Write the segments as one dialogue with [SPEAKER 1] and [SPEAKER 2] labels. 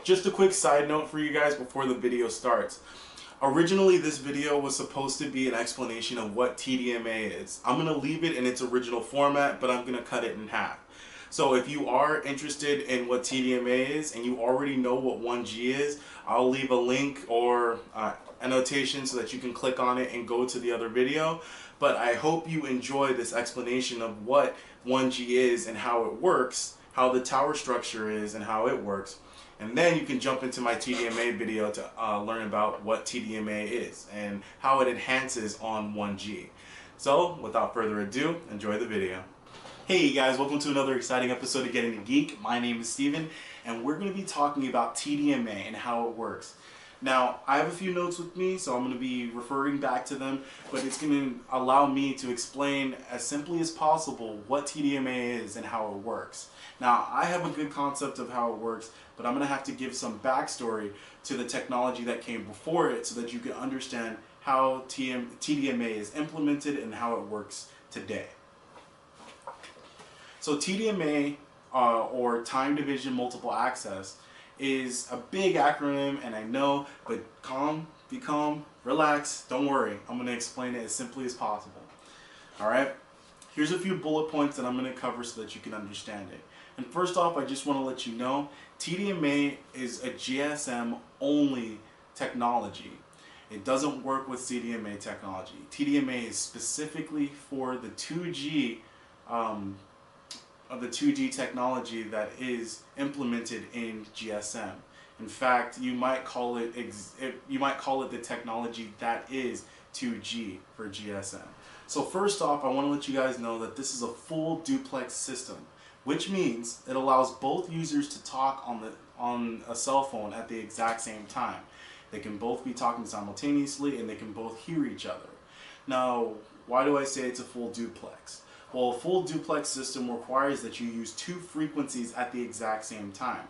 [SPEAKER 1] Just a quick side note for you guys before the video starts. Originally, this video was supposed to be an explanation of what TDMA is. I'm going to leave it in its original format, but I'm going to cut it in half. So if you are interested in what TDMA is and you already know what 1G is, I'll leave a link or annotation so that you can click on it and go to the other video. But I hope you enjoy this explanation of what 1G is and how it works, how the tower structure is and how it works. And then you can jump into my TDMA video to learn about what TDMA is and how it enhances on 1G. So without further ado, enjoy the video. Hey guys, welcome to another exciting episode of Getting the Geek. My name is Steven, and we're going to be talking about TDMA and how it works. Now, I have a few notes with me, so I'm going to be referring back to them, but it's going to allow me to explain as simply as possible what TDMA is and how it works. Now, I have a good concept of how it works, but I'm going to have to give some backstory to the technology that came before it so that you can understand how TDMA is implemented and how it works today. So TDMA, or Time Division Multiple Access, is a big acronym, and I know, but be calm, relax, don't worry. I'm going to explain it as simply as possible. Alright, here's a few bullet points that I'm going to cover so that you can understand it. And first off, I just want to let you know, TDMA is a GSM only technology. It doesn't work with CDMA technology. TDMA is specifically for the 2G of the 2G technology that is implemented in GSM. In fact, you might call it the technology that is 2G for GSM. So first off, I want to let you guys know that this is a full duplex system, which means it allows both users to talk on a cell phone at the exact same time. They can both be talking simultaneously and they can both hear each other. Now, why do I say it's a full duplex? Well, a full duplex system requires that you use two frequencies at the exact same time.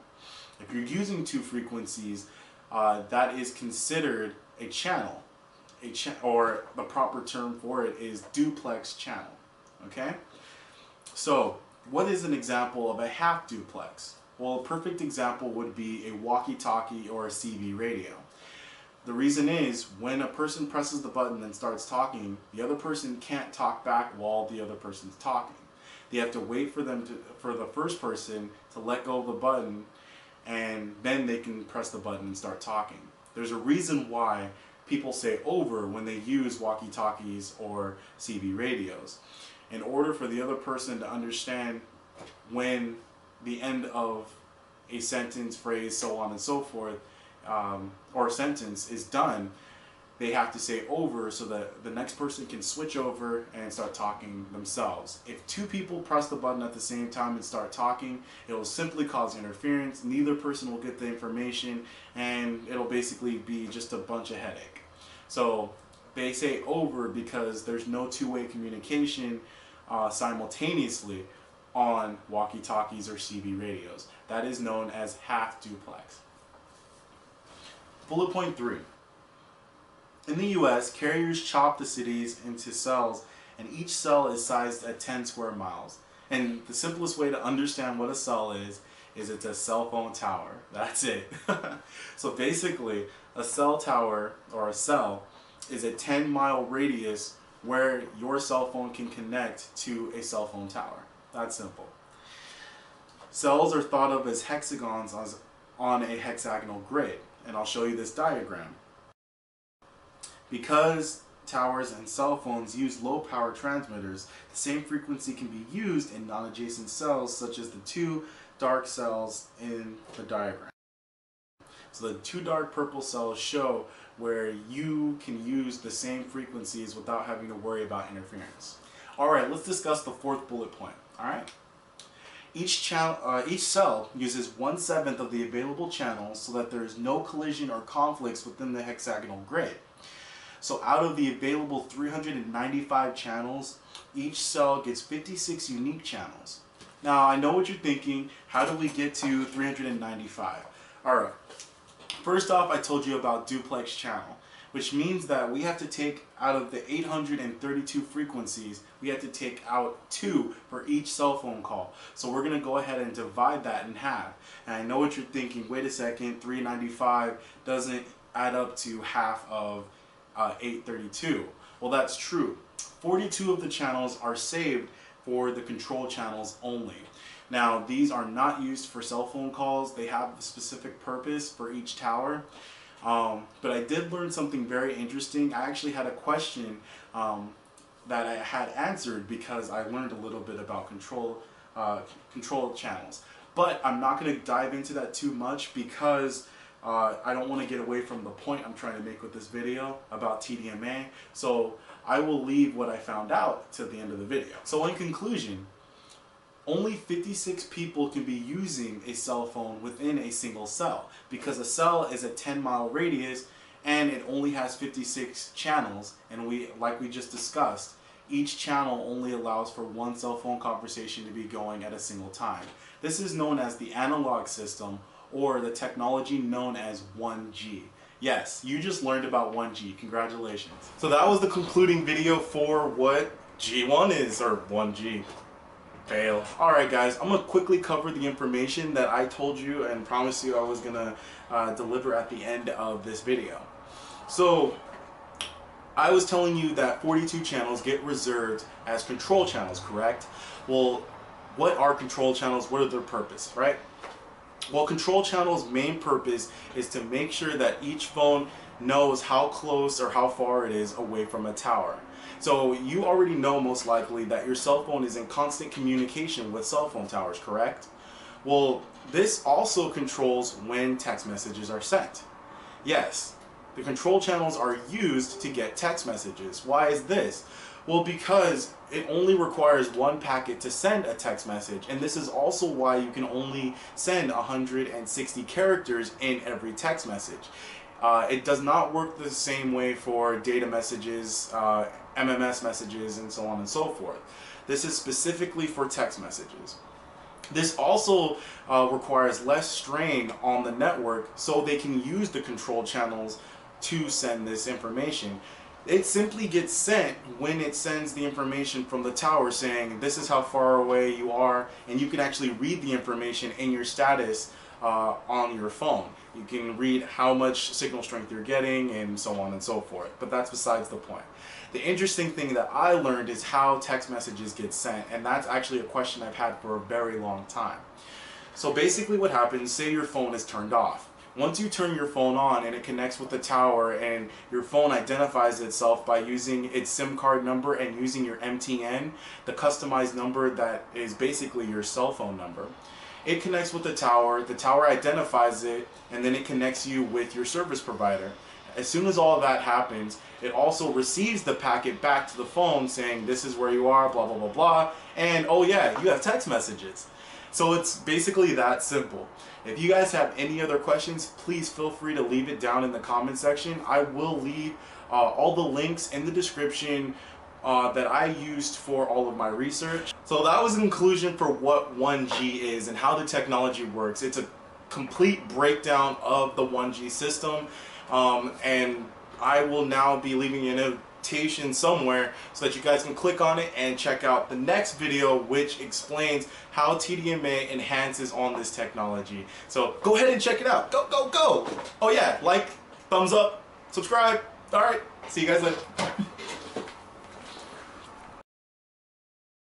[SPEAKER 1] If you're using two frequencies, that is considered a channel. Or the proper term for it is duplex channel. Okay? So, what is an example of a half duplex? Well, a perfect example would be a walkie-talkie or a CB radio. The reason is, when a person presses the button and starts talking, the other person can't talk back while the other person's talking. They have to wait for the first person to let go of the button, and then they can press the button and start talking. There's a reason why people say over when they use walkie-talkies or CB radios. In order for the other person to understand when the end of a sentence, phrase, so on and so forth, or a sentence is done, they have to say over so that the next person can switch over and start talking themselves. If two people press the button at the same time and start talking, it will simply cause interference. Neither person will get the information, and it'll basically be just a bunch of headache. So they say over because there's no two-way communication simultaneously on walkie-talkies or CB radios. That is known as half duplex. Bullet point 3. In the US, carriers chop the cities into cells, and each cell is sized at 10 square miles. And the simplest way to understand what a cell is it's a cell phone tower. That's it. So basically, a cell tower, or a cell, is a 10-mile radius where your cell phone can connect to a cell phone tower. That's simple. Cells are thought of as hexagons on a hexagonal grid. And I'll show you this diagram. Because towers and cell phones use low power transmitters, the same frequency can be used in non-adjacent cells, such as the two dark cells in the diagram. So the two dark purple cells show where you can use the same frequencies without having to worry about interference. Alright, let's discuss the fourth bullet point. Alright? Each cell uses 1/7 of the available channels so that there is no collision or conflicts within the hexagonal grid. So out of the available 395 channels, each cell gets 56 unique channels. Now I know what you're thinking, how do we get to 395? Alright, first off I told you about duplex channel. which means that we have to take out of the 832 frequencies, we have to take out 2 for each cell phone call. So we're going to go ahead and divide that in half. And I know what you're thinking, wait a second, 395 doesn't add up to half of 832. Well, that's true. 42 of the channels are saved for the control channels only. Now, these are not used for cell phone calls. They have a specific purpose for each tower. But I did learn something very interesting. I actually had a question that I had answered because I learned a little bit about control channels. But I'm not going to dive into that too much because I don't want to get away from the point I'm trying to make with this video about TDMA. So I will leave what I found out to the end of the video. So in conclusion, only 56 people can be using a cell phone within a single cell because a cell is a 10-mile radius and it only has 56 channels, and like we just discussed, each channel only allows for one cell phone conversation to be going at a single time. This is known as the analog system, or the technology known as 1G. Yes, you just learned about 1G. Congratulations. So that was the concluding video for what G1 is, or 1G. Fail. Alright guys, I'm going to quickly cover the information that I told you and promised you I was going to deliver at the end of this video. So, I was telling you that 42 channels get reserved as control channels, correct? Well, what are control channels? What are their purpose, right? Well, control channels' main purpose is to make sure that each phone knows how close or how far it is away from a tower. So you already know most likely that your cell phone is in constant communication with cell phone towers, correct? Well, this also controls when text messages are sent. Yes, the control channels are used to get text messages. Why is this? Well, because it only requires one packet to send a text message, and this is also why you can only send 160 characters in every text message. It does not work the same way for data messages, MMS messages, and so on and so forth. This is specifically for text messages. This also requires less strain on the network, so they can use the control channels to send this information. It simply gets sent when it sends the information from the tower saying this is how far away you are, and you can actually read the information in your status on your phone. You can read how much signal strength you're getting and so on and so forth, but that's besides the point. The interesting thing that I learned is how text messages get sent, and that's actually a question I've had for a very long time. So basically what happens, say your phone is turned off. Once you turn your phone on and it connects with the tower and your phone identifies itself by using its SIM card number and using your MTN, the customized number that is basically your cell phone number. It connects with the tower identifies it, and then it connects you with your service provider. As soon as all of that happens, it also receives the packet back to the phone saying this is where you are, blah blah blah blah, and oh yeah, you have text messages. So it's basically that simple. If you guys have any other questions, please feel free to leave it down in the comment section. I will leave all the links in the description that I used for all of my research. So that was the conclusion for what 1G is and how the technology works. It's a complete breakdown of the 1G system, and I will now be leaving an invitation somewhere so that you guys can click on it and check out the next video, which explains how TDMA enhances on this technology. So go ahead and check it out. Go, go, go! Oh yeah, like, thumbs up, subscribe. Alright, see you guys later.